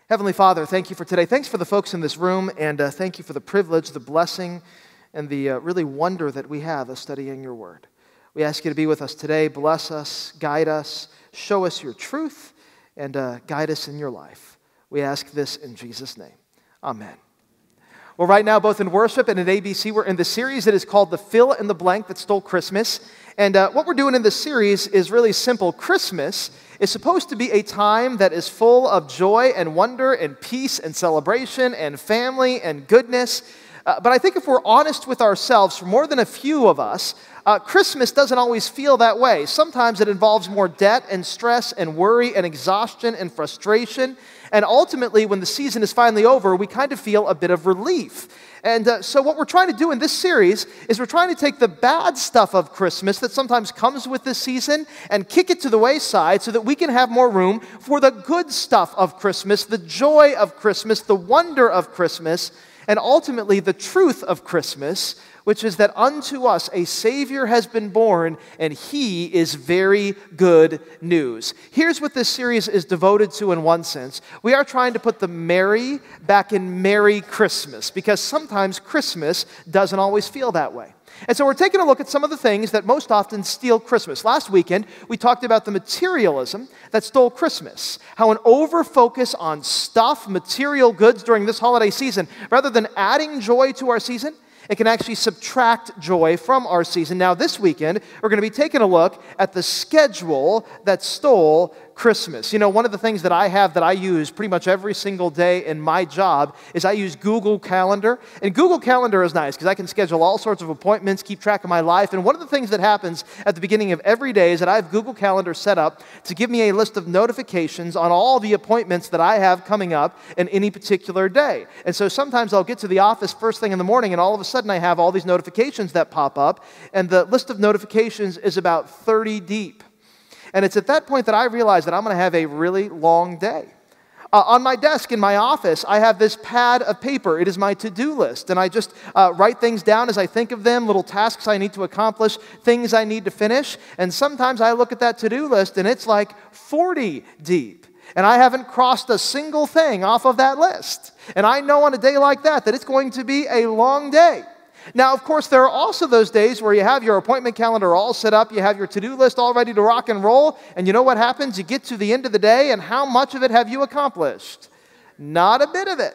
Heavenly Father, thank you for today. Thanks for the folks in this room, and thank you for the privilege, the blessing, and the really wonder that we have of studying your word. We ask you to be with us today. Bless us, guide us, show us your truth, and guide us in your life. We ask this in Jesus' name. Amen. Well, right now, both in worship and in ABC, we're in the series that is called The Fill in the Blank That Stole Christmas. And what we're doing in this series is really simple. Christmas is supposed to be a time that is full of joy and wonder and peace and celebration and family and goodness. But I think if we're honest with ourselves, for more than a few of us, Christmas doesn't always feel that way. Sometimes it involves more debt and stress and worry and exhaustion and frustration. And ultimately, when the season is finally over, we kind of feel a bit of relief. And so what we're trying to do in this series is we're trying to take the bad stuff of Christmas that sometimes comes with this season and kick it to the wayside so that we can have more room for the good stuff of Christmas, the joy of Christmas, the wonder of Christmas, and ultimately the truth of Christmas, which is that unto us a Savior has been born, and He is very good news. Here's what this series is devoted to in one sense. We are trying to put the merry back in Merry Christmas, because sometimes Christmas doesn't always feel that way. And so we're taking a look at some of the things that most often steal Christmas. Last weekend, we talked about the materialism that stole Christmas. How an over-focus on stuff, material goods during this holiday season, rather than adding joy to our season, it can actually subtract joy from our season. Now, this weekend, we're going to be taking a look at the schedule that stole Christmas. You know, one of the things that I have that I use pretty much every single day in my job is I use Google Calendar. And Google Calendar is nice because I can schedule all sorts of appointments, keep track of my life. And one of the things that happens at the beginning of every day is that I have Google Calendar set up to give me a list of notifications on all the appointments that I have coming up in any particular day. And so sometimes I'll get to the office first thing in the morning and all of a sudden I have all these notifications that pop up, and the list of notifications is about 30 deep. And it's at that point that I realize that I'm going to have a really long day. On my desk in my office, I have this pad of paper. It is my to-do list, and I just write things down as I think of them, little tasks I need to accomplish, things I need to finish. And sometimes I look at that to-do list, and it's like 40 deep. And I haven't crossed a single thing off of that list. And I know on a day like that it's going to be a long day. Now, of course, there are also those days where you have your appointment calendar all set up, you have your to-do list all ready to rock and roll, and you know what happens? You get to the end of the day, and how much of it have you accomplished? Not a bit of it.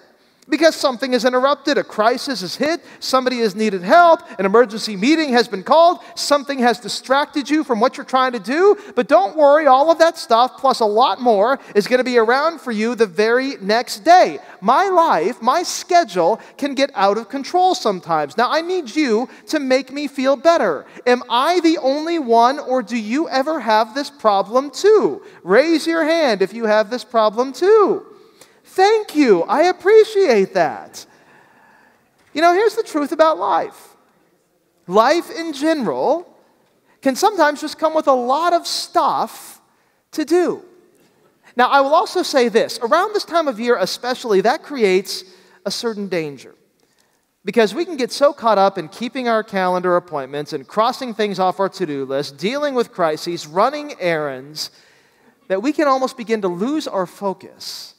Because something is interrupted, a crisis is hit, somebody has needed help, an emergency meeting has been called, something has distracted you from what you're trying to do. But don't worry, all of that stuff, plus a lot more, is going to be around for you the very next day. My life, my schedule can get out of control sometimes. Now, I need you to make me feel better. Am I the only one, or do you ever have this problem too? Raise your hand if you have this problem too. Thank you. I appreciate that. You know, here's the truth about life. Life in general can sometimes just come with a lot of stuff to do. Now, I will also say this. Around this time of year especially, that creates a certain danger. Because we can get so caught up in keeping our calendar appointments and crossing things off our to-do list, dealing with crises, running errands, that we can almost begin to lose our focus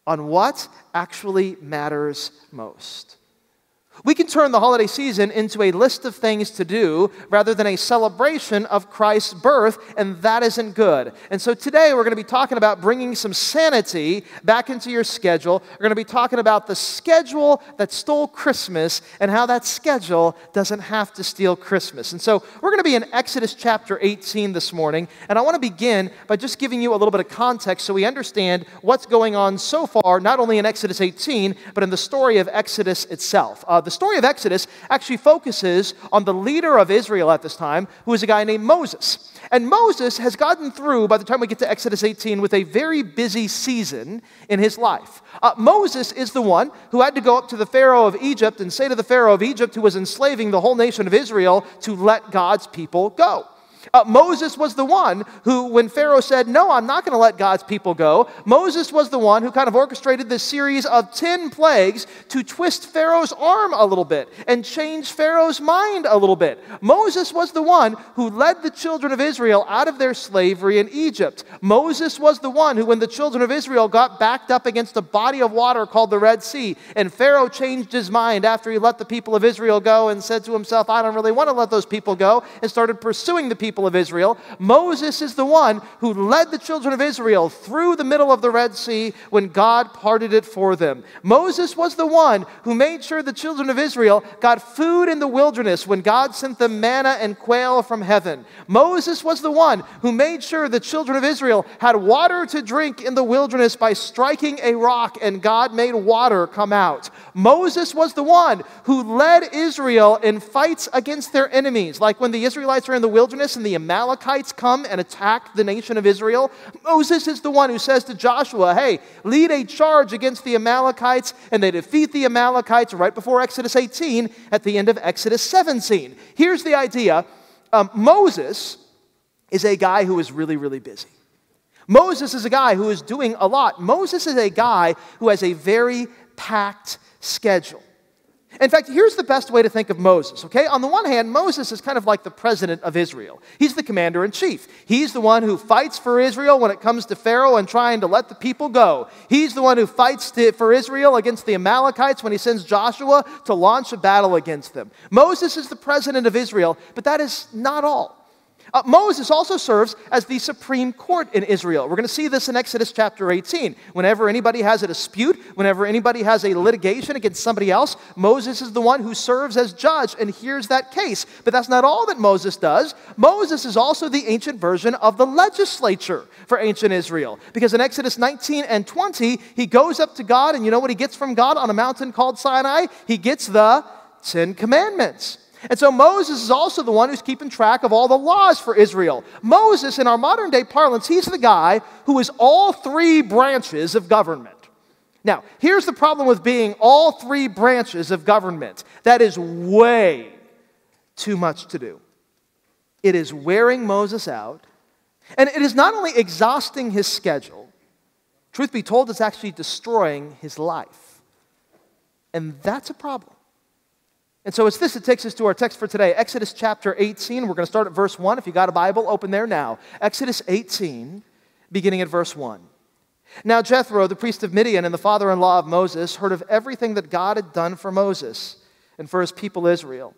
on what actually matters most. We can turn the holiday season into a list of things to do rather than a celebration of Christ's birth, and that isn't good. And so today we're going to be talking about bringing some sanity back into your schedule. We're going to be talking about the schedule that stole Christmas and how that schedule doesn't have to steal Christmas. And so we're going to be in Exodus chapter 18 this morning, and I want to begin by just giving you a little bit of context so we understand what's going on so far, not only in Exodus 18, but in the story of Exodus itself. The story of Exodus actually focuses on the leader of Israel at this time, who is a guy named Moses. And Moses has gotten through, by the time we get to Exodus 18, with a very busy season in his life. Moses is the one who had to go up to the Pharaoh of Egypt and say to the Pharaoh of Egypt, who was enslaving the whole nation of Israel, to let God's people go. Moses was the one who, when Pharaoh said, no, I'm not going to let God's people go, Moses was the one who kind of orchestrated this series of 10 plagues to twist Pharaoh's arm a little bit and change Pharaoh's mind a little bit. Moses was the one who led the children of Israel out of their slavery in Egypt. Moses was the one who, when the children of Israel got backed up against a body of water called the Red Sea, and Pharaoh changed his mind after he let the people of Israel go and said to himself, I don't really want to let those people go, and started pursuing the people of Israel. Moses is the one who led the children of Israel through the middle of the Red Sea when God parted it for them. Moses was the one who made sure the children of Israel got food in the wilderness when God sent them manna and quail from heaven. Moses was the one who made sure the children of Israel had water to drink in the wilderness by striking a rock and God made water come out. Moses was the one who led Israel in fights against their enemies, like when the Israelites are in the wilderness and the Amalekites come and attack the nation of Israel. Moses is the one who says to Joshua, hey, lead a charge against the Amalekites, and they defeat the Amalekites right before Exodus 18 at the end of Exodus 17. Here's the idea. Moses is a guy who is really, really busy. Moses is a guy who is doing a lot. Moses is a guy who has a very packed schedule. In fact, here's the best way to think of Moses, okay? On the one hand, Moses is kind of like the president of Israel. He's the commander-in-chief. He's the one who fights for Israel when it comes to Pharaoh and trying to let the people go. He's the one who fights for Israel against the Amalekites when he sends Joshua to launch a battle against them. Moses is the president of Israel, but that is not all. Moses also serves as the supreme court in Israel. We're going to see this in Exodus chapter 18. Whenever anybody has a dispute, whenever anybody has a litigation against somebody else, Moses is the one who serves as judge and hears that case. But that's not all that Moses does. Moses is also the ancient version of the legislature for ancient Israel. Because in Exodus 19 and 20, he goes up to God, and you know what he gets from God on a mountain called Sinai? He gets the 10 Commandments. And so Moses is also the one who's keeping track of all the laws for Israel. Moses, in our modern day parlance, he's the guy who is all three branches of government. Now, here's the problem with being all three branches of government. That is way too much to do. It is wearing Moses out, and it is not only exhausting his schedule, truth be told, it's actually destroying his life. And that's a problem. And so it's this that takes us to our text for today, Exodus chapter 18. We're going to start at verse 1. If you got a Bible, open there now. Exodus 18, beginning at verse 1. Now Jethro, the priest of Midian and the father-in-law of Moses, heard of everything that God had done for Moses and for his people Israel,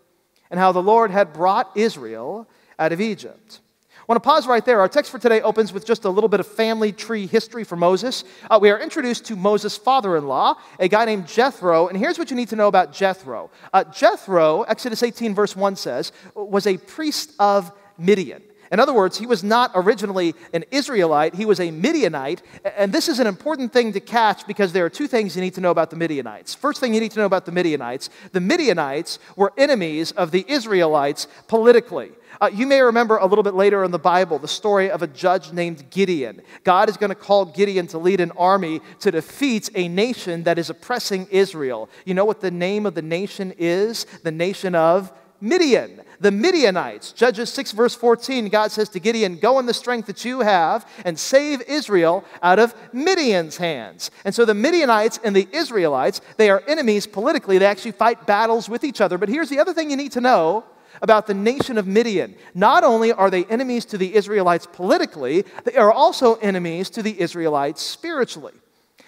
and how the Lord had brought Israel out of Egypt. I want to pause right there. Our text for today opens with just a little bit of family tree history for Moses. We are introduced to Moses' father-in-law, a guy named Jethro, and here's what you need to know about Jethro. Jethro, Exodus 18 verse 1 says, was a priest of Midian. In other words, he was not originally an Israelite, he was a Midianite, and this is an important thing to catch because there are two things you need to know about the Midianites. First thing you need to know about the Midianites were enemies of the Israelites politically. You may remember a little bit later in the Bible the story of a judge named Gideon. God is going to call Gideon to lead an army to defeat a nation that is oppressing Israel. You know what the name of the nation is? The nation of Midian, the Midianites. Judges 6 verse 14, God says to Gideon, go in the strength that you have and save Israel out of Midian's hands. And so the Midianites and the Israelites, they are enemies politically. They actually fight battles with each other. But here's the other thing you need to know about the nation of Midian. Not only are they enemies to the Israelites politically, they are also enemies to the Israelites spiritually.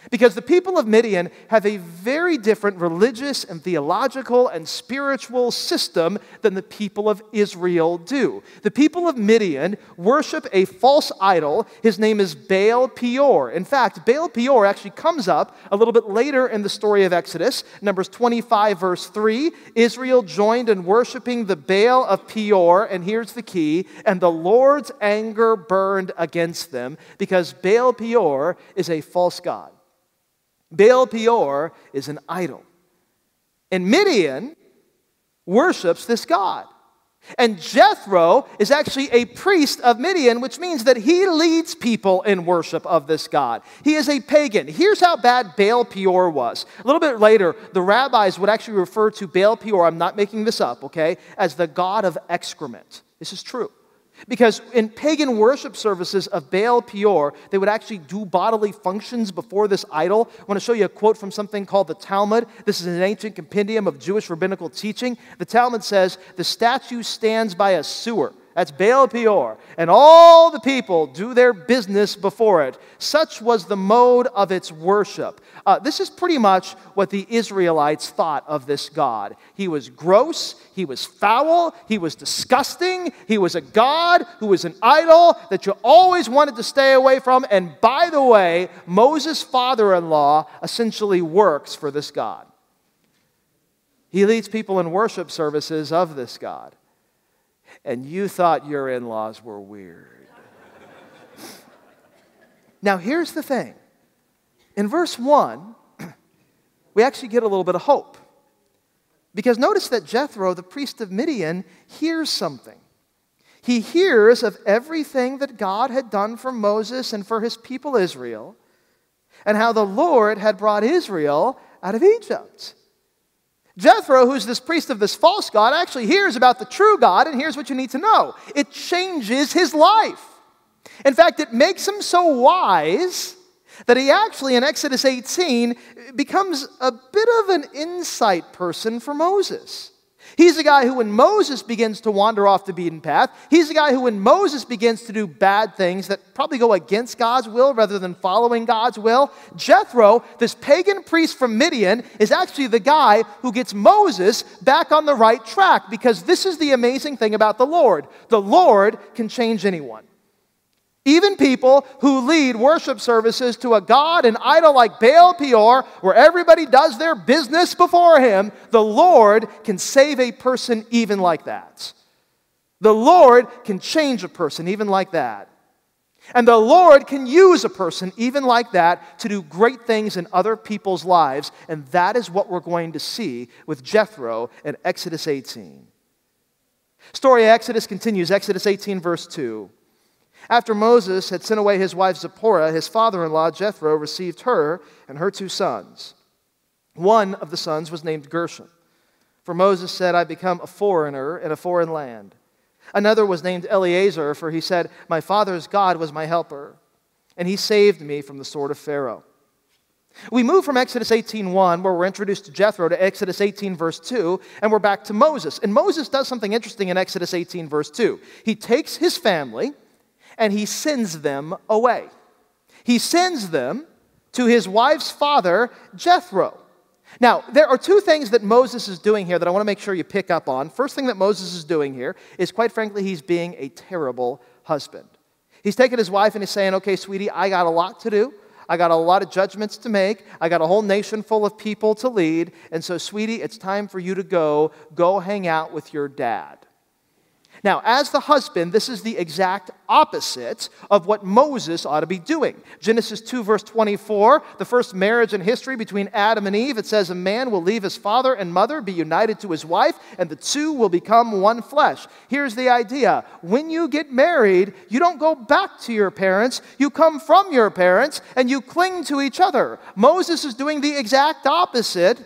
Because the people of Midian have a very different religious and theological and spiritual system than the people of Israel do. The people of Midian worship a false idol. His name is Baal Peor. In fact, Baal Peor actually comes up a little bit later in the story of Exodus. Numbers 25 verse 3, Israel joined in worshiping the Baal of Peor, and here's the key, and the Lord's anger burned against them because Baal Peor is a false god. Baal Peor is an idol. And Midian worships this god. And Jethro is actually a priest of Midian, which means that he leads people in worship of this god. He is a pagan. Here's how bad Baal Peor was. A little bit later, the rabbis would actually refer to Baal Peor, I'm not making this up, okay, as the god of excrement. This is true. Because in pagan worship services of Baal Peor, they would actually do bodily functions before this idol. I want to show you a quote from something called the Talmud. This is an ancient compendium of Jewish rabbinical teaching. The Talmud says, the statue stands by a sewer. That's Baal Peor. And all the people do their business before it. Such was the mode of its worship. This is pretty much what the Israelites thought of this God. He was gross, he was foul, he was disgusting, he was a God who was an idol that you always wanted to stay away from. And by the way, Moses' father-in-law essentially works for this God. He leads people in worship services of this God. And you thought your in-laws were weird. Now, here's the thing. In verse 1, we actually get a little bit of hope. Because notice that Jethro, the priest of Midian, hears something. He hears of everything that God had done for Moses and for his people Israel, and how the Lord had brought Israel out of Egypt. Jethro, who's this priest of this false god, actually hears about the true God, and here's what you need to know. It changes his life. In fact, it makes him so wise that he actually, in Exodus 18, becomes a bit of an insight person for Moses. He's the guy who, when Moses begins to wander off the beaten path, he's the guy who, when Moses begins to do bad things that probably go against God's will rather than following God's will, Jethro, this pagan priest from Midian, is actually the guy who gets Moses back on the right track, because this is the amazing thing about the Lord. The Lord can change anyone. Even people who lead worship services to a god, an idol like Baal Peor, where everybody does their business before him, the Lord can save a person even like that. The Lord can change a person even like that. And the Lord can use a person even like that to do great things in other people's lives. And that is what we're going to see with Jethro in Exodus 18. Story of Exodus continues, Exodus 18, verse 2. After Moses had sent away his wife Zipporah, his father-in-law Jethro received her and her 2 sons. One of the sons was named Gershom, for Moses said, I become a foreigner in a foreign land. Another was named Eleazar, for he said, my father's God was my helper, and he saved me from the sword of Pharaoh. We move from Exodus 18:1, where we're introduced to Jethro, to Exodus 18, verse 2, and we're back to Moses. And Moses does something interesting in Exodus 18, verse 2. He takes his family and he sends them away. He sends them to his wife's father, Jethro. Now, there are 2 things that Moses is doing here that I want to make sure you pick up on. First thing that Moses is doing here is, quite frankly, he's being a terrible husband. He's taking his wife and he's saying, okay, sweetie, I got a lot to do. I got a lot of judgments to make. I got a whole nation full of people to lead. And so, sweetie, it's time for you to go hang out with your dad. Now, as the husband, this is the exact opposite of what Moses ought to be doing. Genesis 2, verse 24, the first marriage in history between Adam and Eve, it says, a man will leave his father and mother, be united to his wife, and the 2 will become one flesh. Here's the idea. When you get married, you don't go back to your parents. You come from your parents, and you cling to each other. Moses is doing the exact opposite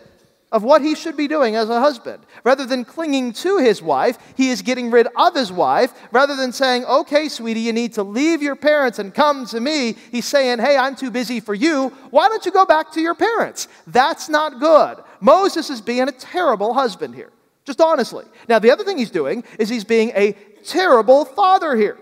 of what he should be doing as a husband. Rather than clinging to his wife, he is getting rid of his wife. Rather than saying, okay, sweetie, you need to leave your parents and come to me, he's saying, hey, I'm too busy for you. Why don't you go back to your parents? That's not good. Moses is being a terrible husband here, just honestly. Now, the other thing he's doing is he's being a terrible father here.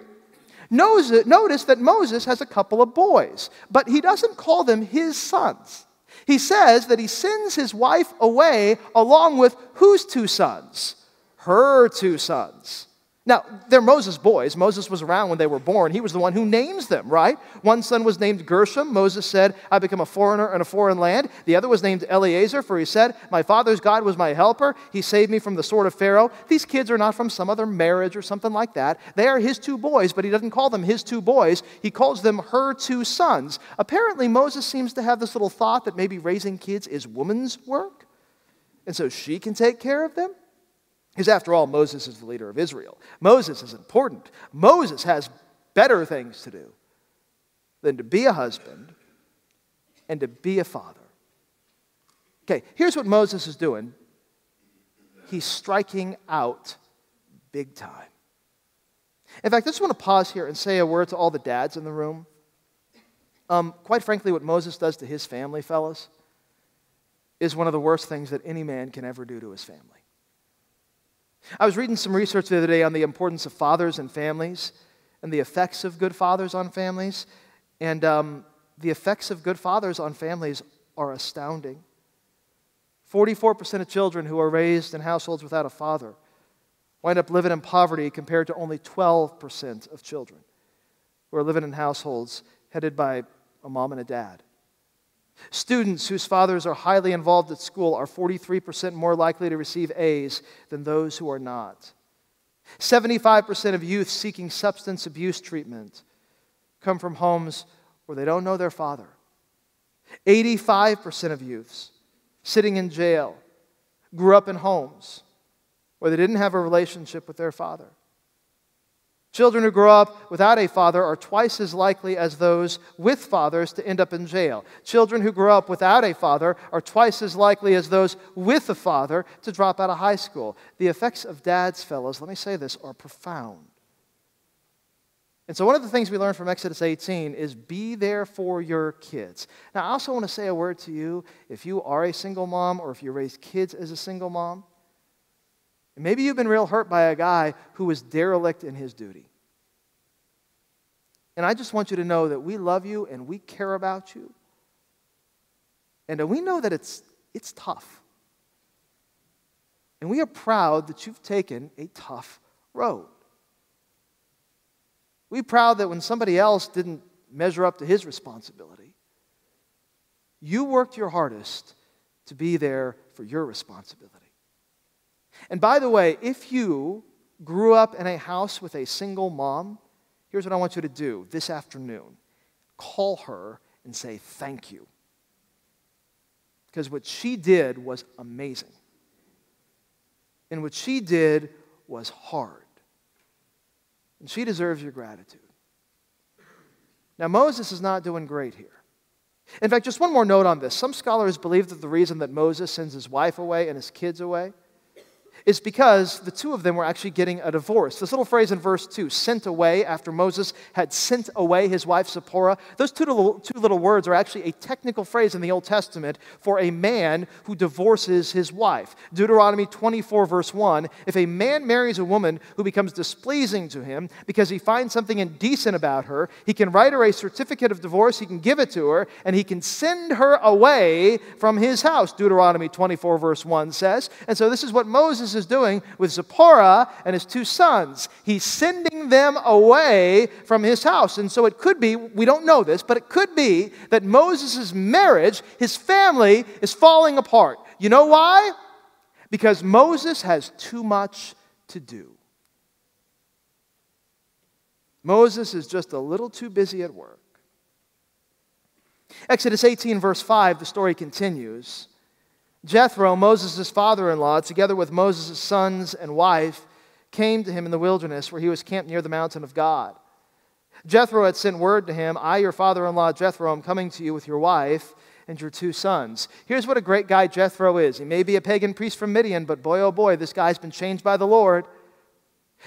Notice that Moses has a couple of boys, but he doesn't call them his sons. He says that he sends his wife away along with whose 2 sons? Her 2 sons. Now, they're Moses' boys. Moses was around when they were born. He was the one who names them, right? One son was named Gershom. Moses said, I become a foreigner in a foreign land. The other was named Eleazar, for he said, my father's God was my helper. He saved me from the sword of Pharaoh. These kids are not from some other marriage or something like that. They are his 2 boys, but he doesn't call them his 2 boys. He calls them her 2 sons. Apparently, Moses seems to have this little thought that maybe raising kids is woman's work, and so she can take care of them. Because after all, Moses is the leader of Israel. Moses is important. Moses has better things to do than to be a husband and to be a father. Okay, here's what Moses is doing. He's striking out big time. In fact, I just want to pause here and say a word to all the dads in the room. Quite frankly, what Moses does to his family, fellas, is one of the worst things that any man can ever do to his family. I was reading some research the other day on the importance of fathers and families and the effects of good fathers on families. And the effects of good fathers on families are astounding. 44% of children who are raised in households without a father wind up living in poverty compared to only 12% of children who are living in households headed by a mom and a dad. Students whose fathers are highly involved at school are 43% more likely to receive A's than those who are not. 75% of youth seeking substance abuse treatment come from homes where they don't know their father. 85% of youths sitting in jail grew up in homes where they didn't have a relationship with their father. Children who grow up without a father are twice as likely as those with fathers to end up in jail. Children who grow up without a father are twice as likely as those with a father to drop out of high school. The effects of dads, fellas, let me say this, are profound. And so one of the things we learn from Exodus 18 is be there for your kids. Now, I also want to say a word to you if you are a single mom or if you raise kids as a single mom. Maybe you've been real hurt by a guy who was derelict in his duty. And I just want you to know that we love you and we care about you. And we know that it's tough. And we are proud that you've taken a tough road. We're proud that when somebody else didn't measure up to his responsibility, you worked your hardest to be there for your responsibility. And by the way, if you grew up in a house with a single mom, here's what I want you to do this afternoon. Call her and say thank you. Because what she did was amazing. And what she did was hard. And she deserves your gratitude. Now, Moses is not doing great here. In fact, just one more note on this. Some scholars believe that the reason that Moses sends his wife away and his kids away is because the two of them were actually getting a divorce. This little phrase in verse 2, sent away, after Moses had sent away his wife Zipporah, those two little words are actually a technical phrase in the Old Testament for a man who divorces his wife. Deuteronomy 24 verse 1, if a man marries a woman who becomes displeasing to him because he finds something indecent about her, he can write her a certificate of divorce, he can give it to her, and he can send her away from his house, Deuteronomy 24 verse 1 says. And so this is what Moses is doing with Zipporah and his two sons. He's sending them away from his house. And so it could be, we don't know this, but it could be that Moses' marriage, his family, is falling apart. You know why? Because Moses has too much to do. Moses is just a little too busy at work. Exodus 18 verse 5, the story continues. Jethro, Moses' father-in-law, together with Moses' sons and wife, came to him in the wilderness where he was camped near the mountain of God. Jethro had sent word to him, I, your father-in-law Jethro, am coming to you with your wife and your two sons. Here's what a great guy Jethro is. He may be a pagan priest from Midian, but boy, oh boy, this guy's been changed by the Lord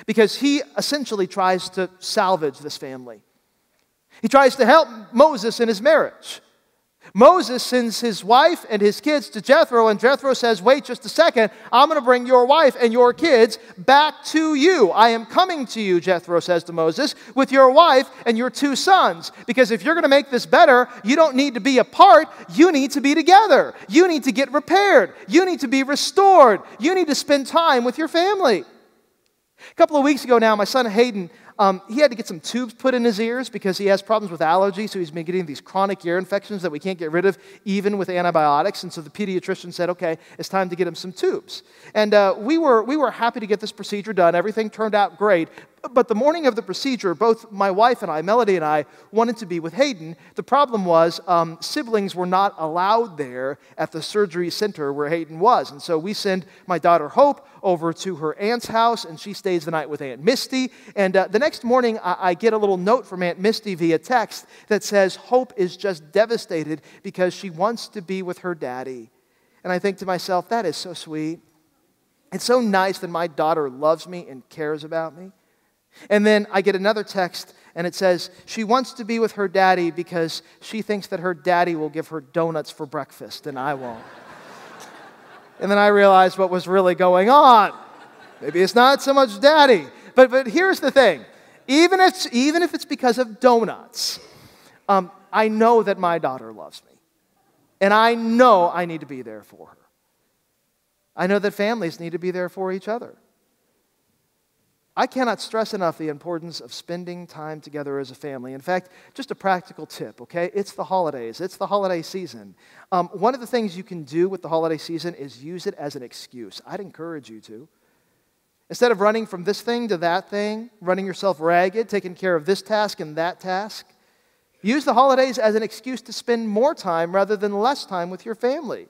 because he essentially tries to salvage this family. He tries to help Moses in his marriage. Moses sends his wife and his kids to Jethro, and Jethro says, wait just a second, I'm going to bring your wife and your kids back to you. I am coming to you, Jethro says to Moses, with your wife and your two sons. Because if you're going to make this better, you don't need to be apart, you need to be together. You need to get repaired. You need to be restored. You need to spend time with your family. A couple of weeks ago now, my son Hayden, he had to get some tubes put in his ears because he has problems with allergies, so he's been getting these chronic ear infections that we can't get rid of even with antibiotics, and so the pediatrician said, okay, it's time to get him some tubes. And we were happy to get this procedure done. Everything turned out great, but the morning of the procedure, both my wife and I, Melody and I, wanted to be with Hayden. The problem was siblings were not allowed there at the surgery center where Hayden was, and so we send my daughter Hope over to her aunt's house, and she stays the night with Aunt Misty, and the next morning I get a little note from Aunt Misty via text that says Hope is just devastated because she wants to be with her daddy. And I think to myself, that is so sweet. It's so nice that my daughter loves me and cares about me. And then I get another text, and it says, she wants to be with her daddy because she thinks that her daddy will give her donuts for breakfast, and I won't. And then I realized what was really going on. Maybe it's not so much daddy. But here's the thing. Even if it's because of donuts, I know that my daughter loves me. And I know I need to be there for her. I know that families need to be there for each other. I cannot stress enough the importance of spending time together as a family. In fact, just a practical tip, okay? It's the holidays. It's the holiday season. One of the things you can do with the holiday season is use it as an excuse. I'd encourage you to. Instead of running from this thing to that thing, running yourself ragged, taking care of this task and that task, use the holidays as an excuse to spend more time rather than less time with your family.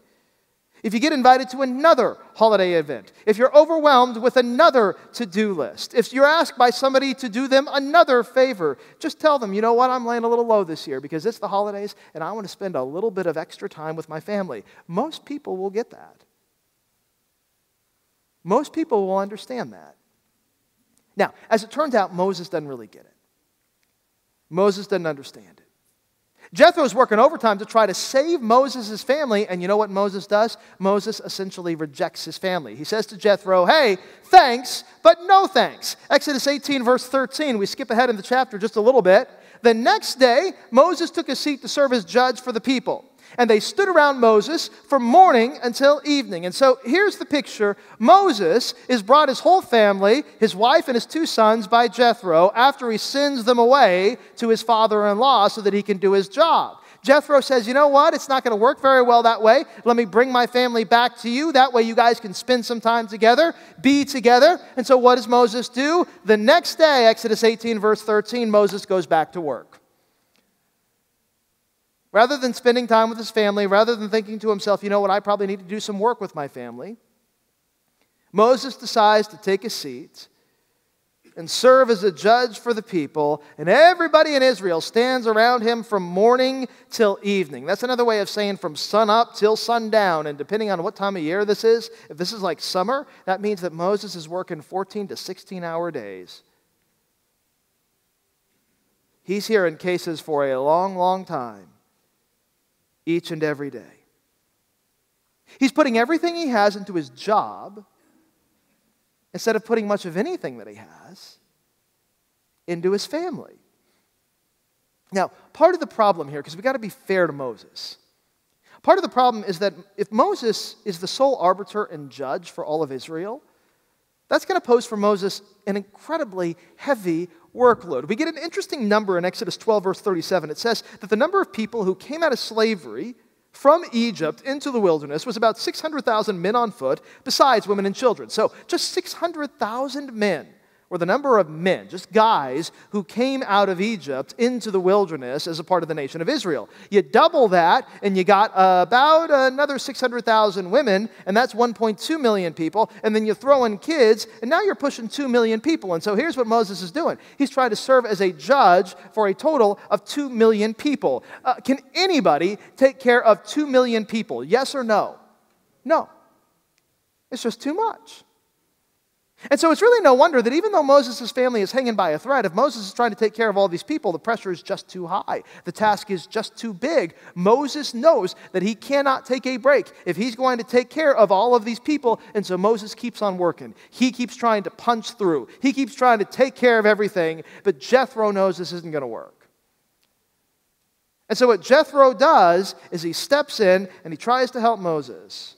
If you get invited to another holiday event, if you're overwhelmed with another to-do list, if you're asked by somebody to do them another favor, just tell them, you know what, I'm laying a little low this year because it's the holidays and I want to spend a little bit of extra time with my family. Most people will get that. Most people will understand that. Now, as it turns out, Moses doesn't really get it. Moses doesn't understand it. Jethro's working overtime to try to save Moses' family, and you know what Moses does? Moses essentially rejects his family. He says to Jethro, hey, thanks, but no thanks. Exodus 18, verse 13, we skip ahead in the chapter just a little bit. The next day, Moses took a seat to serve as judge for the people. And they stood around Moses from morning until evening. And so here's the picture. Moses is brought his whole family, his wife and his 2 sons, by Jethro after he sends them away to his father-in-law so that he can do his job. Jethro says, you know what? It's not going to work very well that way. Let me bring my family back to you. That way you guys can spend some time together, be together. And so what does Moses do? The next day, Exodus 18, verse 13, Moses goes back to work. Rather than spending time with his family, rather than thinking to himself, you know what, I probably need to do some work with my family, Moses decides to take a seat and serve as a judge for the people, and everybody in Israel stands around him from morning till evening. That's another way of saying from sun up till sundown, and depending on what time of year this is, if this is like summer, that means that Moses is working 14 to 16-hour days. He's here in cases for a long, long time. Each and every day. He's putting everything he has into his job instead of putting much of anything that he has into his family. Now, part of the problem here, because we've got to be fair to Moses, part of the problem is that if Moses is the sole arbiter and judge for all of Israel, that's going to pose for Moses an incredibly heavy workload. We get an interesting number in Exodus 12, verse 37. It says that the number of people who came out of slavery from Egypt into the wilderness was about 600,000 men on foot, besides women and children. So just 600,000 men were the number of men, just guys, who came out of Egypt into the wilderness as a part of the nation of Israel. You double that, and you got about another 600,000 women, and that's 1.2 million people, and then you throw in kids, and now you're pushing 2 million people. And so here's what Moses is doing. He's trying to serve as a judge for a total of 2 million people. Can anybody take care of 2 million people? Yes or no? No. It's just too much. And so it's really no wonder that even though Moses' family is hanging by a thread, if Moses is trying to take care of all these people, the pressure is just too high. The task is just too big. Moses knows that he cannot take a break if he's going to take care of all of these people, and so Moses keeps on working. He keeps trying to punch through. He keeps trying to take care of everything, but Jethro knows this isn't going to work. And so what Jethro does is he steps in and he tries to help Moses.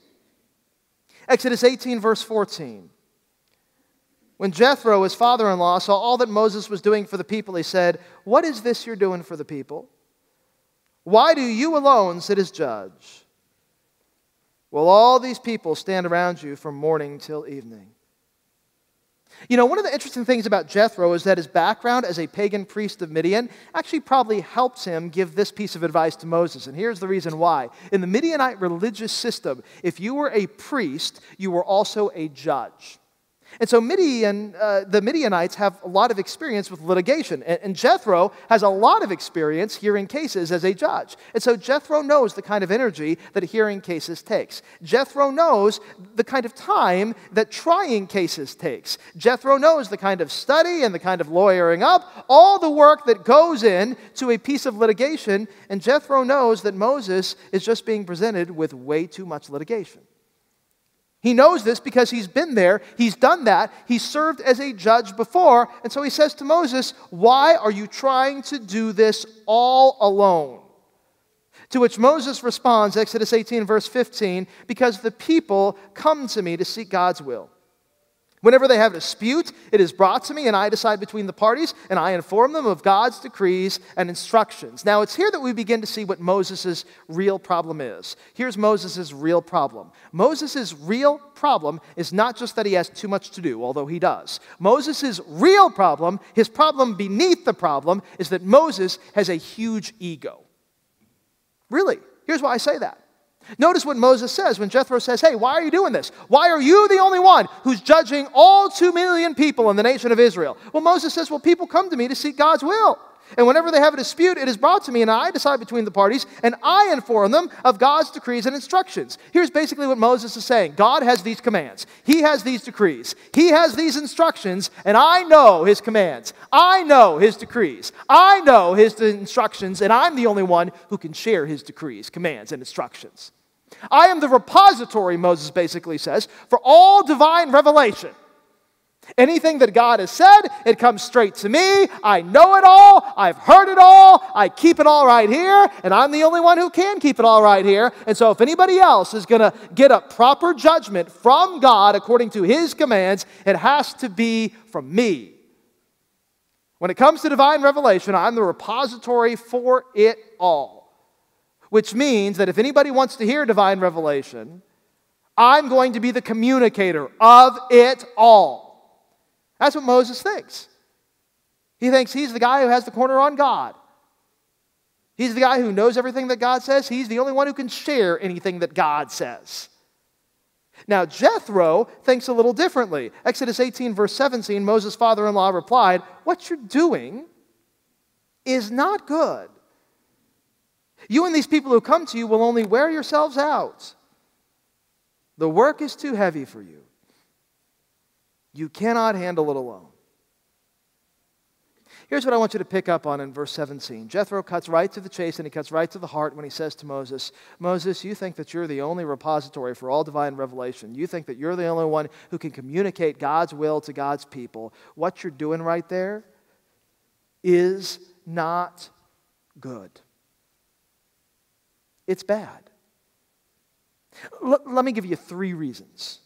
Exodus 18, verse 14. When Jethro, his father-in-law, saw all that Moses was doing for the people, he said, "What is this you're doing for the people? Why do you alone sit as judge? Will all these people stand around you from morning till evening?" You know, one of the interesting things about Jethro is that his background as a pagan priest of Midian actually probably helps him give this piece of advice to Moses. And here's the reason why. In the Midianite religious system, if you were a priest, you were also a judge. And so the Midianites have a lot of experience with litigation. And Jethro has a lot of experience hearing cases as a judge. And so Jethro knows the kind of energy that hearing cases takes. Jethro knows the kind of time that trying cases takes. Jethro knows the kind of study and the kind of lawyering up, all the work that goes in to a piece of litigation. And Jethro knows that Moses is just being presented with way too much litigation. He knows this because he's been there, he's done that, he's served as a judge before, and so he says to Moses, "Why are you trying to do this all alone?" To which Moses responds, Exodus 18, verse 15, "Because the people come to me to seek God's will. Whenever they have a dispute, it is brought to me, and I decide between the parties, and I inform them of God's decrees and instructions." Now, it's here that we begin to see what Moses' real problem is. Here's Moses' real problem. Moses' real problem is not just that he has too much to do, although he does. Moses' real problem, his problem beneath the problem, is that Moses has a huge ego. Really, here's why I say that. Notice what Moses says when Jethro says, "Hey, why are you doing this? Why are you the only one who's judging all 2 million people in the nation of Israel?" Well, Moses says, "Well, people come to me to seek God's will. And whenever they have a dispute, it is brought to me, and I decide between the parties, and I inform them of God's decrees and instructions." Here's basically what Moses is saying. God has these commands. He has these decrees. He has these instructions, and I know his commands. I know his decrees. I know his instructions, and I'm the only one who can share his decrees, commands, and instructions. I am the repository, Moses basically says, for all divine revelation. Anything that God has said, it comes straight to me. I know it all. I've heard it all. I keep it all right here, and I'm the only one who can keep it all right here. And so if anybody else is going to get a proper judgment from God according to his commands, it has to be from me. When it comes to divine revelation, I'm the repository for it all. Which means that if anybody wants to hear divine revelation, I'm going to be the communicator of it all. That's what Moses thinks. He thinks he's the guy who has the corner on God. He's the guy who knows everything that God says. He's the only one who can share anything that God says. Now, Jethro thinks a little differently. Exodus 18, verse 17, Moses' father-in-law replied, "What you're doing is not good. You and these people who come to you will only wear yourselves out. The work is too heavy for you. You cannot handle it alone." Here's what I want you to pick up on in verse 17. Jethro cuts right to the chase and he cuts right to the heart when he says to Moses, "Moses, you think that you're the only repository for all divine revelation. You think that you're the only one who can communicate God's will to God's people. What you're doing right there is not good. It's bad." Let me give you 3 reasons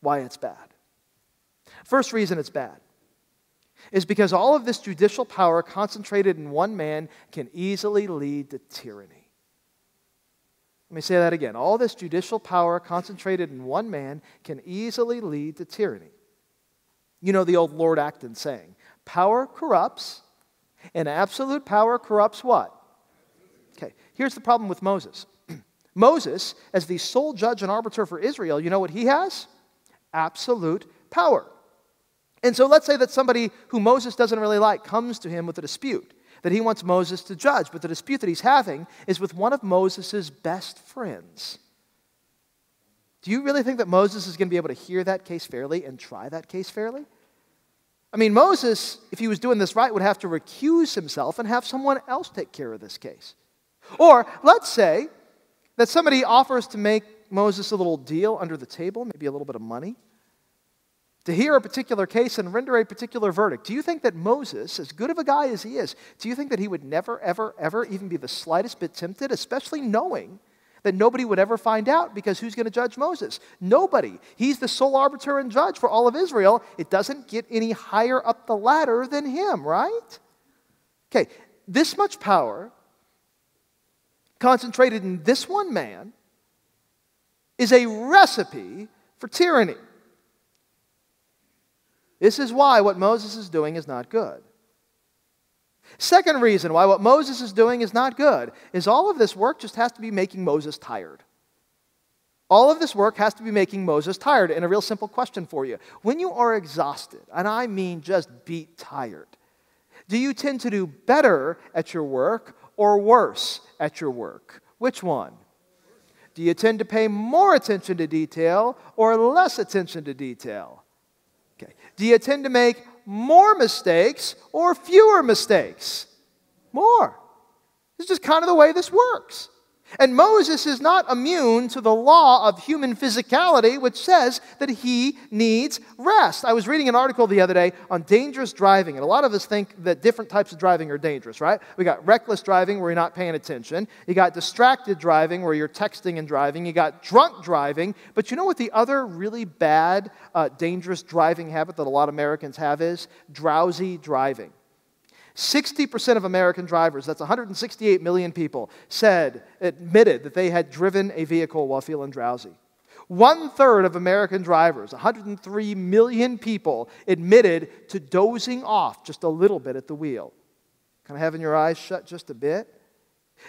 why it's bad. First reason it's bad is because all of this judicial power concentrated in one man can easily lead to tyranny. Let me say that again. All this judicial power concentrated in one man can easily lead to tyranny. You know the old Lord Acton saying, "Power corrupts, and absolute power corrupts" what? Okay, here's the problem with Moses. Moses, as the sole judge and arbiter for Israel, you know what he has? Absolute power. And so let's say that somebody who Moses doesn't really like comes to him with a dispute that he wants Moses to judge, but the dispute that he's having is with one of Moses' best friends. Do you really think that Moses is going to be able to hear that case fairly and try that case fairly? I mean, Moses, if he was doing this right, would have to recuse himself and have someone else take care of this case. Or let's say that somebody offers to make Moses a little deal under the table, maybe a little bit of money, to hear a particular case and render a particular verdict. Do you think that Moses, as good of a guy as he is, do you think that he would never, ever, ever even be the slightest bit tempted, especially knowing that nobody would ever find out, because who's going to judge Moses? Nobody. He's the sole arbiter and judge for all of Israel. It doesn't get any higher up the ladder than him, right? Okay, this much power concentrated in this one man is a recipe for tyranny. This is why what Moses is doing is not good. Second reason why what Moses is doing is not good is all of this work just has to be making Moses tired. All of this work has to be making Moses tired. And a real simple question for you. When you are exhausted, and I mean just beat tired, do you tend to do better at your work or worse at your work? Which one? Do you tend to pay more attention to detail or less attention to detail? Okay. Do you tend to make more mistakes or fewer mistakes? More. It's just kind of the way this works. And Moses is not immune to the law of human physicality, which says that he needs rest. I was reading an article the other day on dangerous driving, and a lot of us think that different types of driving are dangerous, right? We got reckless driving where you're not paying attention. You got distracted driving where you're texting and driving. You got drunk driving. But you know what the other really bad, dangerous driving habit that a lot of Americans have is? Drowsy driving. 60% of American drivers, that's 168 million people, admitted that they had driven a vehicle while feeling drowsy. 1/3 of American drivers, 103 million people, admitted to dozing off just a little bit at the wheel. Kind of having your eyes shut just a bit.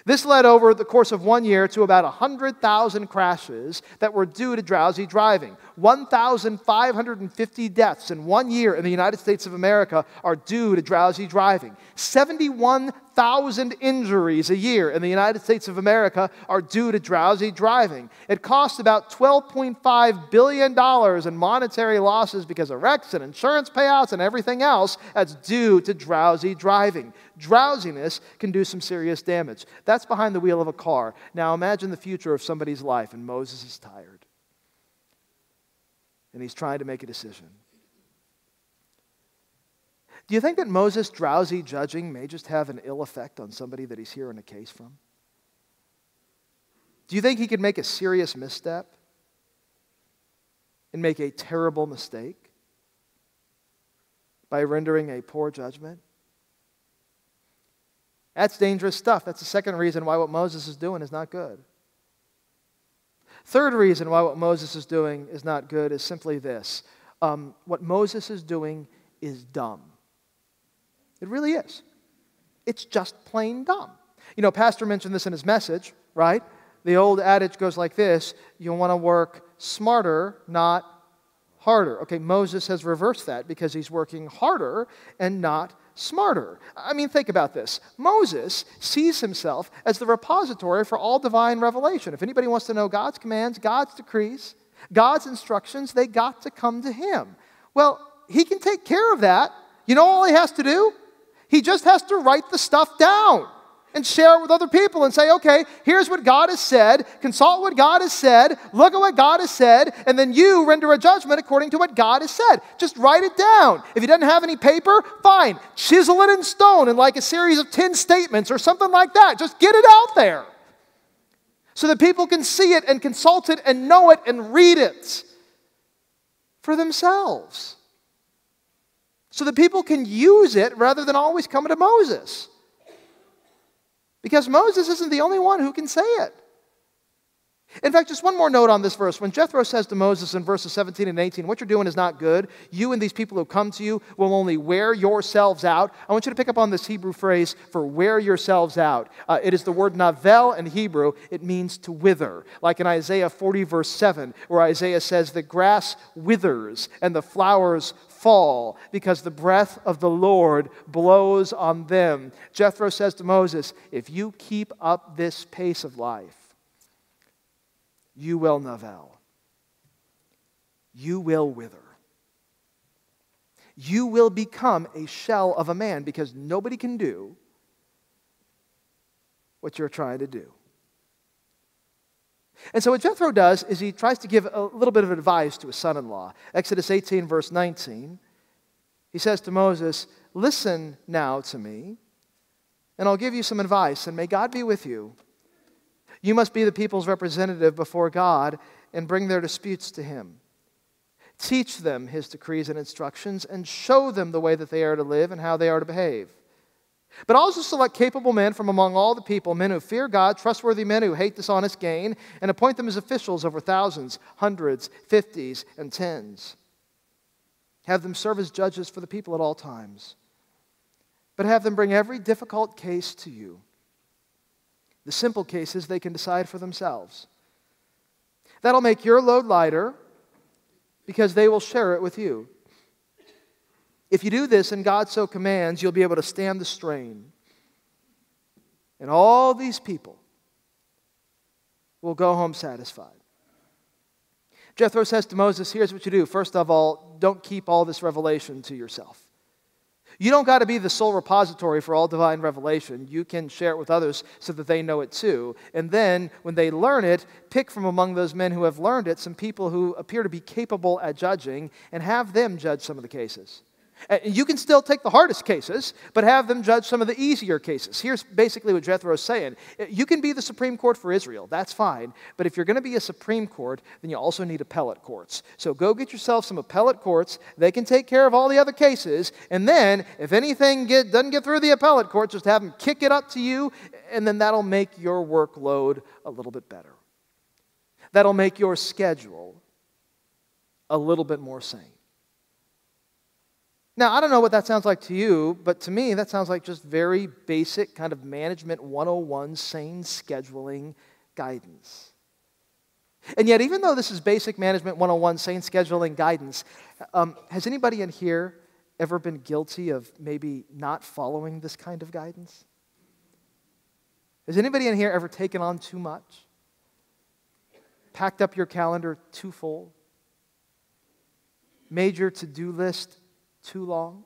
This led over the course of 1 year to about 100,000 crashes that were due to drowsy driving. 1,550 deaths in 1 year in the United States of America are due to drowsy driving. 71,000 injuries a year in the United States of America are due to drowsy driving. It costs about $12.5 billion in monetary losses because of wrecks and insurance payouts and everything else that's due to drowsy driving. Drowsiness can do some serious damage. That's behind the wheel of a car. Now imagine the future of somebody's life, and Moses is tired. And he's trying to make a decision. Do you think that Moses' drowsy judging may just have an ill effect on somebody that he's hearing a case from? Do you think he could make a serious misstep and make a terrible mistake by rendering a poor judgment? That's dangerous stuff. That's the second reason why what Moses is doing is not good. Third reason why what Moses is doing is not good is simply this. What Moses is doing is dumb. It really is. It's just plain dumb. You know, Pastor mentioned this in his message, right? The old adage goes like this: you want to work smarter, not harder. Okay, Moses has reversed that because he's working harder and not smarter. I mean, think about this. Moses sees himself as the repository for all divine revelation. If anybody wants to know God's commands, God's decrees, God's instructions, they got to come to him. Well, he can take care of that. You know all he has to do? He just has to write the stuff down and share it with other people and say, okay, here's what God has said, consult what God has said, look at what God has said, and then you render a judgment according to what God has said. Just write it down. If he doesn't have any paper, fine. Chisel it in stone in like a series of 10 statements or something like that. Just get it out there so that people can see it and consult it and know it and read it for themselves. So that people can use it rather than always coming to Moses. Because Moses isn't the only one who can say it. In fact, just one more note on this verse. When Jethro says to Moses in verses 17 and 18, what you're doing is not good. You and these people who come to you will only wear yourselves out. I want you to pick up on this Hebrew phrase for wear yourselves out. It is the word navel in Hebrew. It means to wither. Like in Isaiah 40 verse 7, where Isaiah says, the grass withers and the flowers fall because the breath of the Lord blows on them. Jethro says to Moses, if you keep up this pace of life, you will navel. You will wither. You will become a shell of a man because nobody can do what you're trying to do. And so what Jethro does is he tries to give a little bit of advice to his son-in-law. Exodus 18, verse 19. He says to Moses, listen now to me, and I'll give you some advice, and may God be with you. You must be the people's representative before God and bring their disputes to him. Teach them his decrees and instructions and show them the way that they are to live and how they are to behave. But also select capable men from among all the people, men who fear God, trustworthy men who hate dishonest gain, and appoint them as officials over thousands, hundreds, fifties, and tens. Have them serve as judges for the people at all times. But have them bring every difficult case to you. The simple cases they can decide for themselves. That'll make your load lighter because they will share it with you. If you do this and God so commands, you'll be able to stand the strain. And all these people will go home satisfied. Jethro says to Moses, here's what you do. First of all, don't keep all this revelation to yourself. You don't got to be the sole repository for all divine revelation. You can share it with others so that they know it too. And then, when they learn it, pick from among those men who have learned it some people who appear to be capable at judging and have them judge some of the cases. You can still take the hardest cases, but have them judge some of the easier cases. Here's basically what Jethro is saying. You can be the Supreme Court for Israel. That's fine. But if you're going to be a Supreme Court, then you also need appellate courts. So go get yourself some appellate courts. They can take care of all the other cases. And then, if anything doesn't get through the appellate court, just have them kick it up to you, and then that'll make your workload a little bit better. That'll make your schedule a little bit more sane. Now, I don't know what that sounds like to you, but to me, that sounds like just very basic kind of management 101 sane scheduling guidance. And yet, even though this is basic management 101 sane scheduling guidance, has anybody in here ever been guilty of maybe not following this kind of guidance? Has anybody in here ever taken on too much? Packed up your calendar too full? Made your to-do list too long?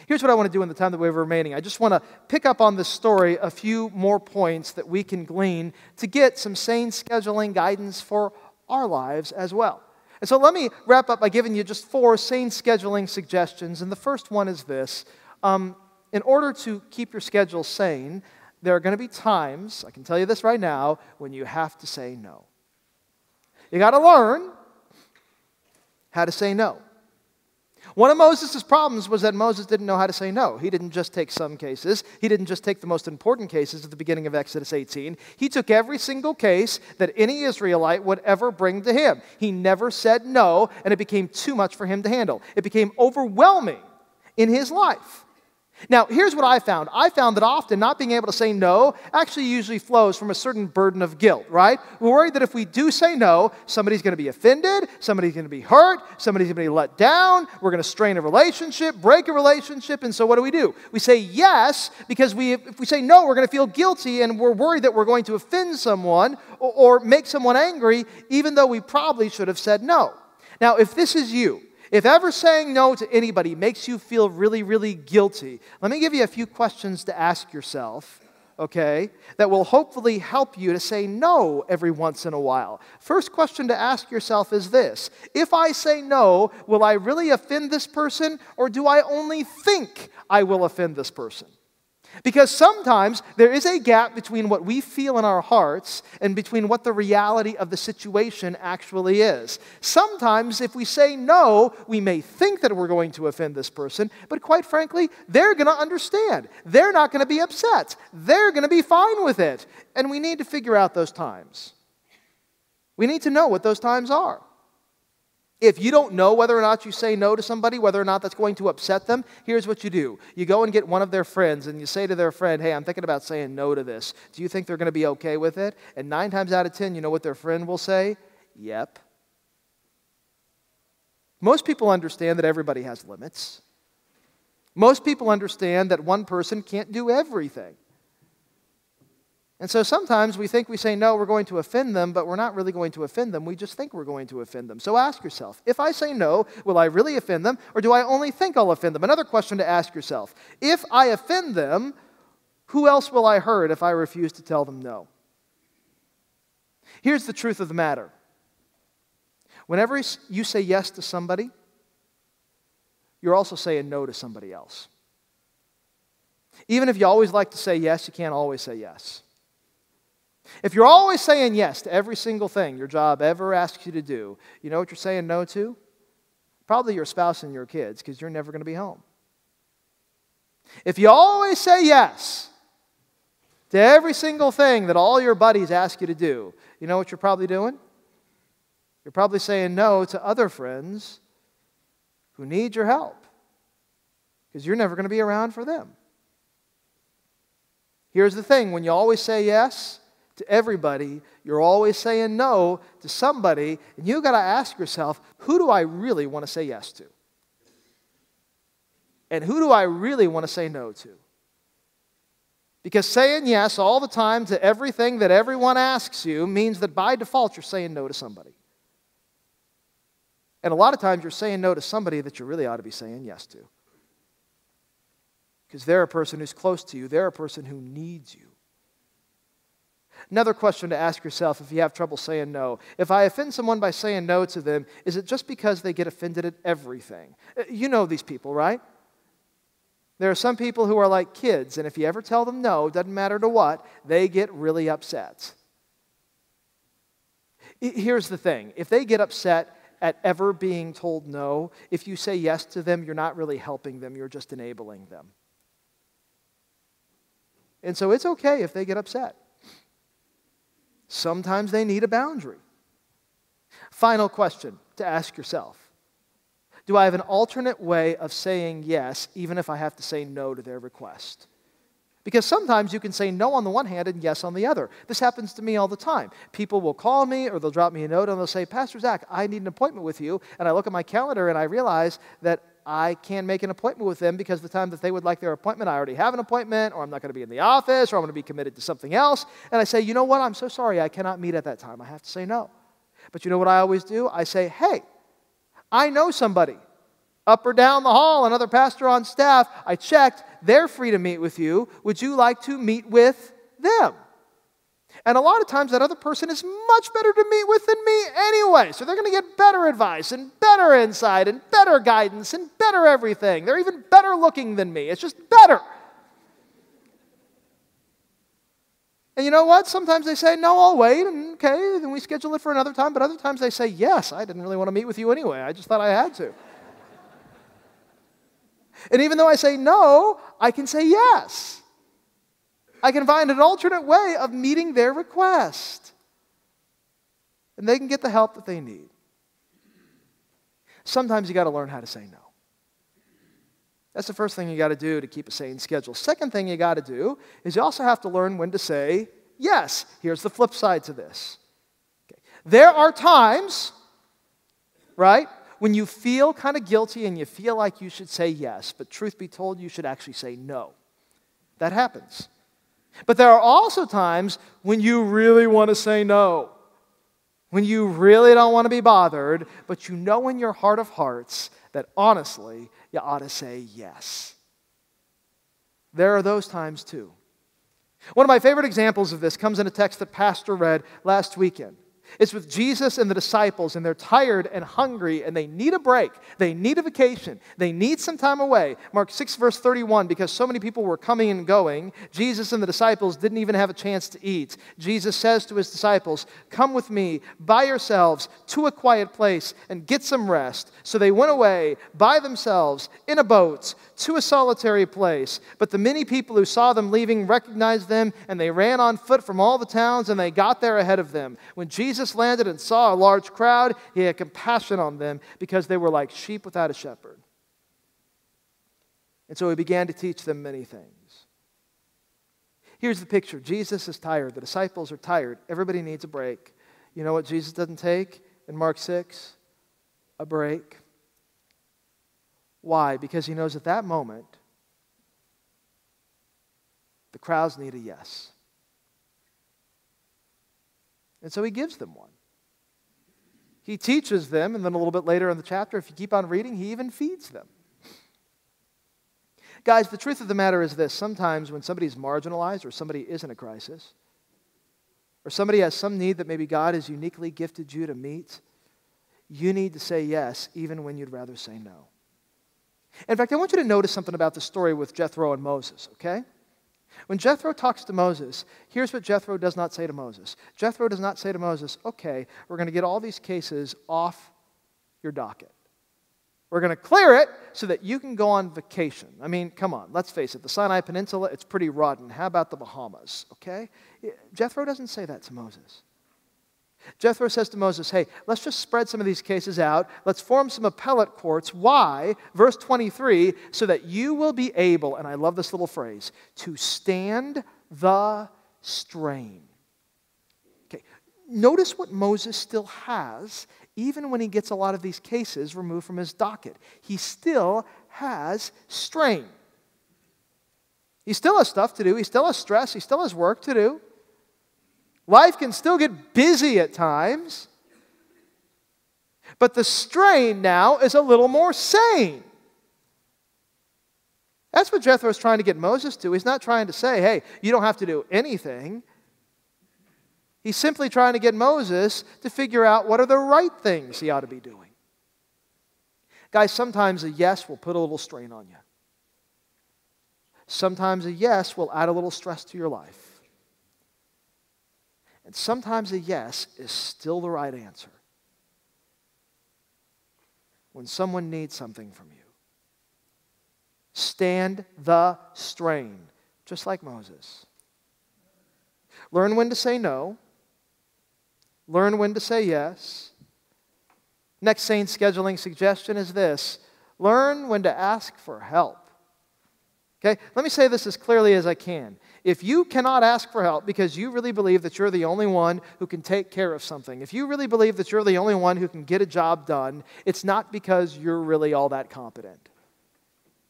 Here's what I want to do in the time that we have remaining. I just want to pick up on this story a few more points that we can glean to get some sane scheduling guidance for our lives as well. And so let me wrap up by giving you just 4 sane scheduling suggestions. And the first one is this. In order to keep your schedule sane, there are going to be times, I can tell you this right now, when you have to say no. You got to learn how to say no. One of Moses' problems was that Moses didn't know how to say no. He didn't just take some cases. He didn't just take the most important cases at the beginning of Exodus 18. He took every single case that any Israelite would ever bring to him. He never said no, and it became too much for him to handle. It became overwhelming in his life. Now, here's what I found. I found that often not being able to say no actually usually flows from a certain burden of guilt, right? We're worried that if we do say no, somebody's going to be offended, somebody's going to be hurt, somebody's going to be let down, we're going to strain a relationship, break a relationship, and so what do? We say yes because if we say no, we're going to feel guilty, and we're worried that we're going to offend someone or make someone angry, even though we probably should have said no. Now, if this is you, if ever saying no to anybody makes you feel really, really guilty, let me give you a few questions to ask yourself, okay, that will hopefully help you to say no every once in a while. First question to ask yourself is this: if I say no, will I really offend this person, or do I only think I will offend this person? Because sometimes there is a gap between what we feel in our hearts and between what the reality of the situation actually is. Sometimes if we say no, we may think that we're going to offend this person, but quite frankly, they're going to understand. They're not going to be upset. They're going to be fine with it. And we need to figure out those times. We need to know what those times are. If you don't know whether or not you say no to somebody, whether or not that's going to upset them, here's what you do. You go and get one of their friends and you say to their friend, hey, I'm thinking about saying no to this. Do you think they're going to be okay with it? And 9 times out of 10, you know what their friend will say? Yep. Most people understand that everybody has limits. Most people understand that one person can't do everything. And so sometimes we think we say no, we're going to offend them, but we're not really going to offend them. We just think we're going to offend them. So ask yourself, if I say no, will I really offend them, or do I only think I'll offend them? Another question to ask yourself: if I offend them, who else will I hurt if I refuse to tell them no? Here's the truth of the matter. Whenever you say yes to somebody, you're also saying no to somebody else. Even if you always like to say yes, you can't always say yes. If you're always saying yes to every single thing your job ever asks you to do, you know what you're saying no to? Probably your spouse and your kids, because you're never going to be home. If you always say yes to every single thing that all your buddies ask you to do, you know what you're probably doing? You're probably saying no to other friends who need your help, because you're never going to be around for them. Here's the thing: when you always say yes to everybody. You're always saying no to somebody. And you've got to ask yourself, who do I really want to say yes to? And who do I really want to say no to? Because saying yes all the time to everything that everyone asks you means that by default you're saying no to somebody. And a lot of times you're saying no to somebody that you really ought to be saying yes to. Because they're a person who's close to you. They're a person who needs you. Another question to ask yourself if you have trouble saying no. If I offend someone by saying no to them, is it just because they get offended at everything? You know these people, right? There are some people who are like kids, and if you ever tell them no, doesn't matter to what, they get really upset. Here's the thing. If they get upset at ever being told no, if you say yes to them, you're not really helping them, you're just enabling them. And so it's okay if they get upset. Sometimes they need a boundary. Final question to ask yourself. Do I have an alternate way of saying yes, even if I have to say no to their request? Because sometimes you can say no on the one hand and yes on the other. This happens to me all the time. People will call me or they'll drop me a note and they'll say, Pastor Zach, I need an appointment with you. And I look at my calendar and I realize that I can't make an appointment with them because the time that they would like their appointment, I already have an appointment, or I'm not going to be in the office, or I'm going to be committed to something else. And I say, you know what, I'm so sorry, I cannot meet at that time. I have to say no. But you know what I always do? I say, hey, I know somebody up or down the hall, another pastor on staff. I checked, they're free to meet with you. Would you like to meet with them? And a lot of times that other person is much better to meet with than me anyway. So they're going to get better advice and better insight and better guidance and better everything. They're even better looking than me. It's just better. And you know what? Sometimes they say, no, I'll wait. And okay, then we schedule it for another time. But other times they say, yes, I didn't really want to meet with you anyway. I just thought I had to. And even though I say no, I can say yes. I can find an alternate way of meeting their request. And they can get the help that they need. Sometimes you got to learn how to say no. That's the first thing you got to do to keep a sane schedule. Second thing you got to do is you also have to learn when to say yes. Here's the flip side to this. Okay. There are times, right, when you feel kind of guilty and you feel like you should say yes, but truth be told, you should actually say no. That happens. But there are also times when you really want to say no, when you really don't want to be bothered, but you know in your heart of hearts that honestly, you ought to say yes. There are those times too. One of my favorite examples of this comes in a text that Pastor read last weekend. It's with Jesus and the disciples, and they're tired and hungry, and they need a break. They need a vacation. They need some time away. Mark 6, verse 31, because so many people were coming and going, Jesus and the disciples didn't even have a chance to eat. Jesus says to his disciples, come with me by yourselves to a quiet place and get some rest. So they went away by themselves in a boat to a solitary place. But the many people who saw them leaving recognized them, and they ran on foot from all the towns, and they got there ahead of them. When Jesus landed and saw a large crowd, he had compassion on them because they were like sheep without a shepherd. And so he began to teach them many things. Here's the picture. Jesus is tired. The disciples are tired. Everybody needs a break. You know what Jesus doesn't take in Mark 6? A break. Why? Because he knows at that moment the crowds need a yes. And so he gives them one. He teaches them, and then a little bit later in the chapter, if you keep on reading, he even feeds them. Guys, the truth of the matter is this. Sometimes when somebody's marginalized or somebody is in a crisis, or somebody has some need that maybe God has uniquely gifted you to meet, you need to say yes even when you'd rather say no. In fact, I want you to notice something about the story with Jethro and Moses, okay? When Jethro talks to Moses, here's what Jethro does not say to Moses. Jethro does not say to Moses, okay, we're going to get all these cases off your docket. We're going to clear it so that you can go on vacation. I mean, come on, let's face it. The Sinai Peninsula, it's pretty rotten. How about the Bahamas, okay? Jethro doesn't say that to Moses. Jethro says to Moses, hey, let's just spread some of these cases out. Let's form some appellate courts. Why? Verse 23, so that you will be able, and I love this little phrase, to stand the strain. notice what Moses still has, even when he gets a lot of these cases removed from his docket. He still has strain. He still has stuff to do. He still has stress. He still has work to do. Life can still get busy at times. But the strain now is a little more sane. That's what Jethro is trying to get Moses to. He's not trying to say, hey, you don't have to do anything. He's simply trying to get Moses to figure out what are the right things he ought to be doing. Guys, sometimes a yes will put a little strain on you. Sometimes a yes will add a little stress to your life. And sometimes a yes is still the right answer when someone needs something from you. Stand the strain, just like Moses. Learn when to say no. Learn when to say yes. Next sane scheduling suggestion is this: learn when to ask for help. Okay, let me say this as clearly as I can. If you cannot ask for help because you really believe that you're the only one who can take care of something, if you really believe that you're the only one who can get a job done, it's not because you're really all that competent.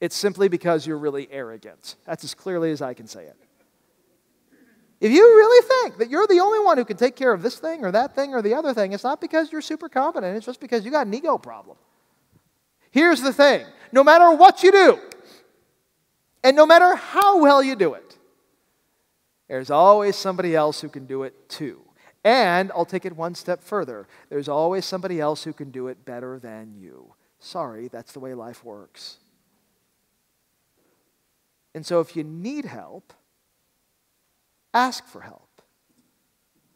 It's simply because you're really arrogant. That's as clearly as I can say it. If you really think that you're the only one who can take care of this thing or that thing or the other thing, it's not because you're super competent. It's just because you got an ego problem. Here's the thing. No matter what you do, and no matter how well you do it, there's always somebody else who can do it too. And I'll take it one step further. There's always somebody else who can do it better than you. Sorry, that's the way life works. And so if you need help, ask for help.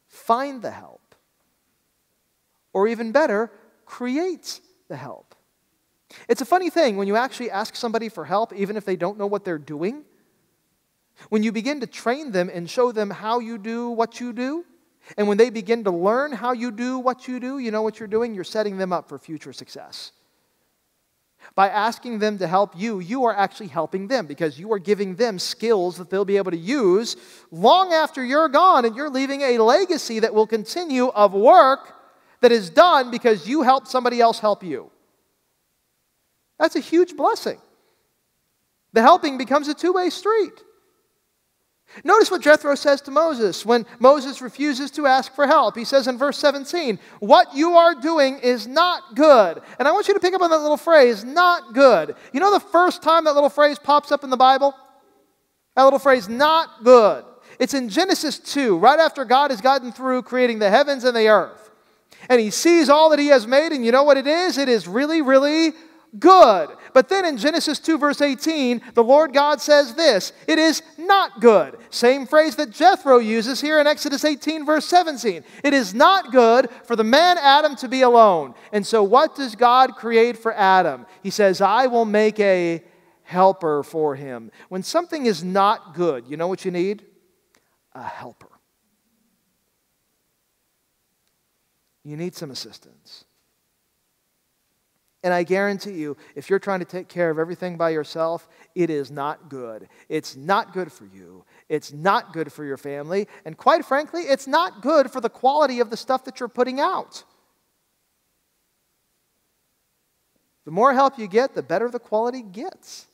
Find the help. Or even better, create the help. It's a funny thing when you actually ask somebody for help, even if they don't know what they're doing. When you begin to train them and show them how you do what you do, and when they begin to learn how you do what you do, you know what you're doing? You're setting them up for future success. By asking them to help you, you are actually helping them because you are giving them skills that they'll be able to use long after you're gone, and you're leaving a legacy that will continue of work that is done because you helped somebody else help you. That's a huge blessing. The helping becomes a two-way street. Notice what Jethro says to Moses when Moses refuses to ask for help. He says in verse 17, what you are doing is not good. And I want you to pick up on that little phrase, not good. You know the first time that little phrase pops up in the Bible? That little phrase, not good. It's in Genesis 2, right after God has gotten through creating the heavens and the earth. And he sees all that he has made, and you know what it is? It is really, really good. But then in Genesis 2 verse 18, the Lord God says this, it is not good. Same phrase that Jethro uses here in Exodus 18 verse 17. It is not good for the man Adam to be alone. And so what does God create for Adam? He says, I will make a helper for him. When something is not good, you know what you need? A helper. You need some assistance. And I guarantee you, if you're trying to take care of everything by yourself, it is not good. It's not good for you. It's not good for your family. And quite frankly, it's not good for the quality of the stuff that you're putting out. The more help you get, the better the quality gets.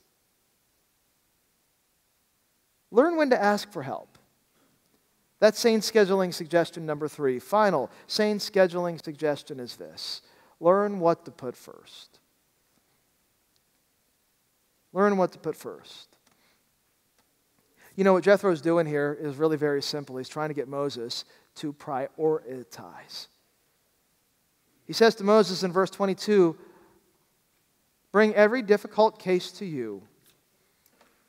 Learn when to ask for help. That's sane scheduling suggestion number 3. Final sane scheduling suggestion is this. Learn what to put first. Learn what to put first. You know, what Jethro's doing here is really very simple. He's trying to get Moses to prioritize. He says to Moses in verse 22, bring every difficult case to you.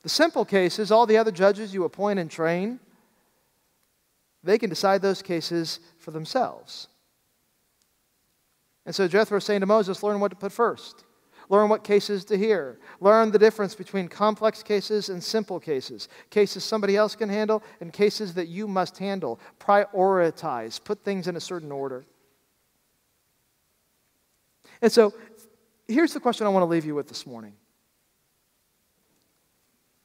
The simple cases, all the other judges you appoint and train, they can decide those cases for themselves. And so Jethro is saying to Moses, learn what to put first. Learn what cases to hear. Learn the difference between complex cases and simple cases. Cases somebody else can handle and cases that you must handle. Prioritize. Put things in a certain order. And so here's the question I want to leave you with this morning.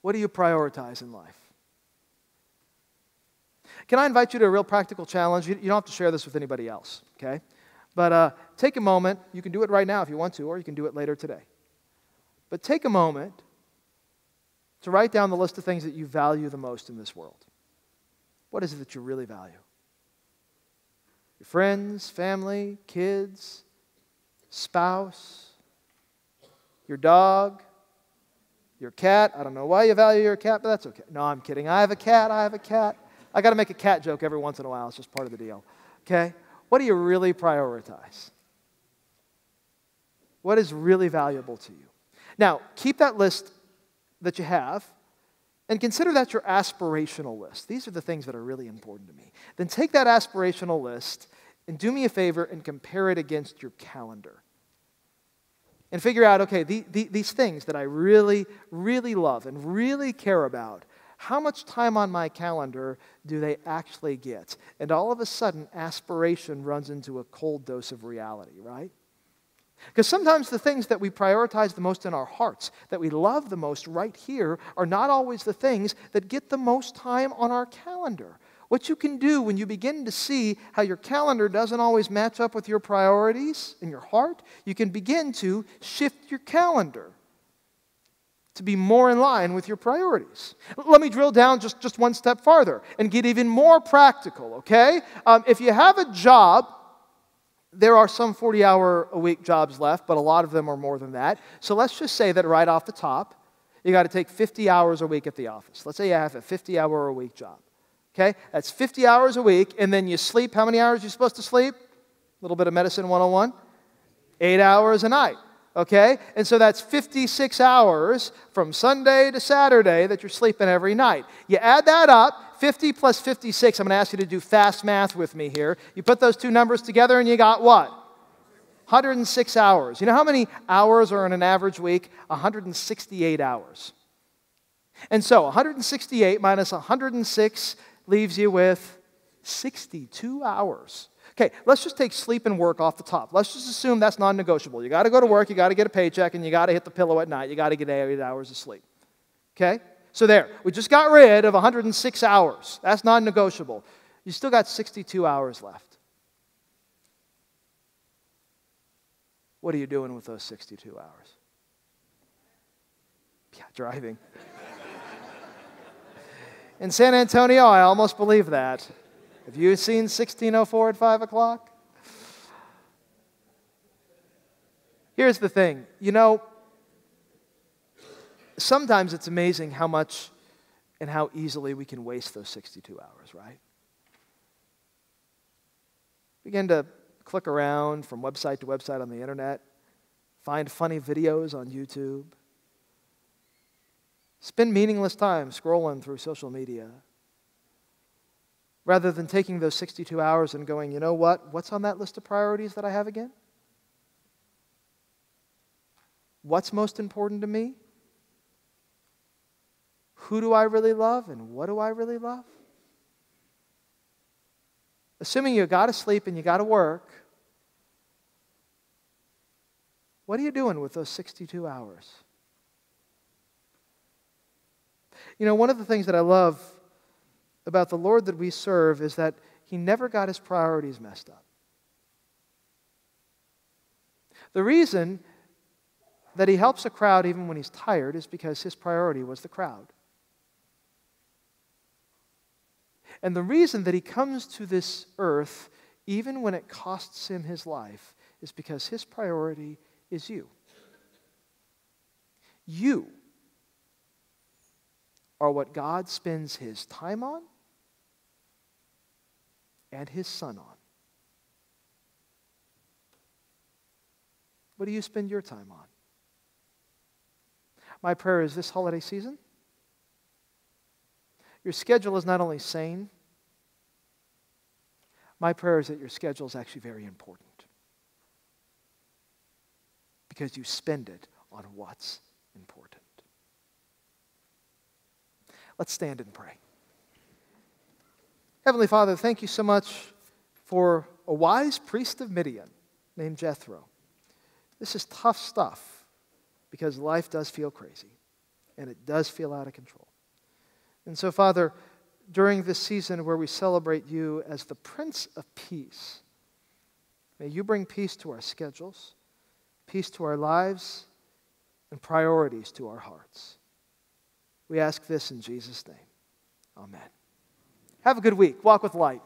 What do you prioritize in life? Can I invite you to a real practical challenge? You don't have to share this with anybody else, okay? But take a moment. You can do it right now if you want to, or you can do it later today. But take a moment to write down the list of things that you value the most in this world. What is it that you really value? Your friends, family, kids, spouse, your dog, your cat. I don't know why you value your cat, but that's okay. No, I'm kidding. I have a cat. I got to make a cat joke every once in a while. It's just part of the deal. Okay? What do you really prioritize? What is really valuable to you? Now, keep that list that you have and consider that your aspirational list. These are the things that are really important to me. Then take that aspirational list and do me a favor and compare it against your calendar. And figure out, okay, these things that I really, really love and really care about, how much time on my calendar do they actually get? And all of a sudden, aspiration runs into a cold dose of reality, right? Because sometimes the things that we prioritize the most in our hearts, that we love the most right here, are not always the things that get the most time on our calendar. What you can do when you begin to see how your calendar doesn't always match up with your priorities in your heart, you can begin to shift your calendar to be more in line with your priorities. Let me drill down just one step farther and get even more practical, okay? If you have a job, there are some 40-hour-a-week jobs left, but a lot of them are more than that. So let's just say that right off the top, you got to take 50 hours a week at the office. Let's say you have a 50-hour-a-week job. Okay? That's 50 hours a week, and then you sleep. How many hours are you supposed to sleep? A little bit of medicine 101. 8 hours a night. Okay? And so that's 56 hours from Sunday to Saturday that you're sleeping every night. You add that up, 50 plus 56. I'm going to ask you to do fast math with me here. You put those two numbers together and you got what? 106 hours. You know how many hours are in an average week? 168 hours. And so 168 minus 106 leaves you with 62 hours. Okay, let's just take sleep and work off the top. Let's just assume that's non-negotiable. You got to go to work, you got to get a paycheck, and you got to hit the pillow at night. You got to get 8 hours of sleep. Okay? So there, we just got rid of 106 hours. That's non-negotiable. You still got 62 hours left. What are you doing with those 62 hours? Yeah, driving. In San Antonio, I almost believe that. Have you seen 1604 at 5 o'clock? Here's the thing. You know, sometimes it's amazing how much and how easily we can waste those 62 hours, right? Begin to click around from website to website on the internet, find funny videos on YouTube, spend meaningless time scrolling through social media, rather than taking those 62 hours and going, you know what? What's on that list of priorities that I have again? What's most important to me? Who do I really love and what do I really love? Assuming you got to sleep and you got to work, what are you doing with those 62 hours? You know, one of the things that I love about the Lord that we serve is that He never got His priorities messed up. The reason that He helps a crowd even when He's tired is because His priority was the crowd. And the reason that He comes to this earth even when it costs Him His life is because His priority is you. You are what God spends His time on and His Son on. What do you spend your time on? My prayer is this holiday season, your schedule is not only sane, my prayer is that your schedule is actually very important because you spend it on what's important. Let's stand and pray. Heavenly Father, thank you so much for a wise priest of Midian named Jethro. This is tough stuff because life does feel crazy and it does feel out of control. And so, Father, during this season where we celebrate you as the Prince of Peace, may you bring peace to our schedules, peace to our lives, and priorities to our hearts. We ask this in Jesus' name. Amen. Have a good week. Walk with light.